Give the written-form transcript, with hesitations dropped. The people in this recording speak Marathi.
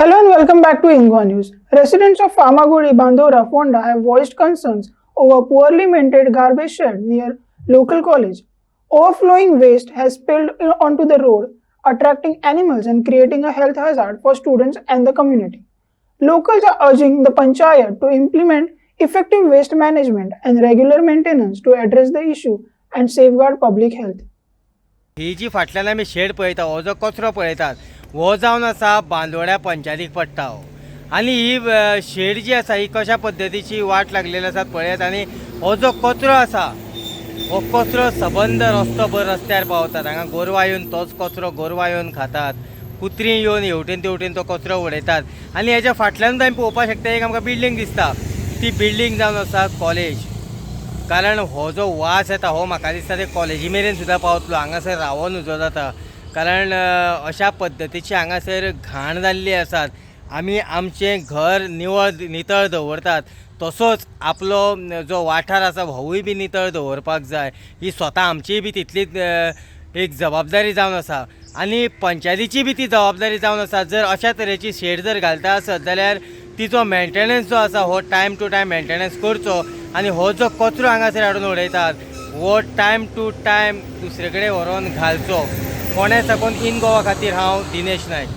Hello and welcome back to Ingwa News. Residents of Famagudi, Bandora, Fonda have voiced concerns over poorly maintained garbage shed near local college. Overflowing waste has spilled onto the road, attracting animals and creating a health hazard for students and the community. Locals are urging the panchayat to implement effective waste management and regular maintenance to address the issue and safeguard public health. ही जी फाटल्यान आमी शेड पळयता हो जो कचरो पळयतात हो जावन आसा बांदोड्या पंचायतीक पडटा हो आनी ही शेड जी आसा ही कशा पद्दतीची वाट लागलेली आसा पळयात आनी हो जो कचरो आसा हो कचरो सबंद रस्तोभर रस्त्यार पावतात हांगा गोरवां येवन तोच कचरो गोरवां येवन खातात कुत्रीं येवन हेवटेन तेवटेन तो कचरो उडयतात आनी हेच्या फाटल्यानूच आमी पळोवपाक शकता एक आमकां बिल्डींग दिसता ती बिल्डींग जावन आसा कॉलेज कारण हो जो वास येता हो म्हाका दिसता ते कॉलेजी मेरेन सुद्दां पावतलो हांगासर रावून उजो जाता कारण अशा पद्दतीची हांगासर घाण जाल्ली आसात आमी आमचें घर नितळ दवरतात तसोच आपलो जो वाठार आसा होवूय बी नितळ दवरपाक जाय ही स्वता आमचीय बी तितलीच एक जबाबदारी जावन आसा आनी पंचायतीची बी ती जबाबदारी जावन आसा जर अशा तरेची शेड जर घालता आसत जाल्यार तिचो मेंटेनन्स जो आसा हो टायम टू टायम मेंटेनन्स करचो आनी हो जो कचरो हांगासर हाडून उडयतात हो टायम टू टायम दुसरे कडेन व्हरोन घालचो फोंड्या साकून इन गोवा खातीर हांव दिनेश नायक.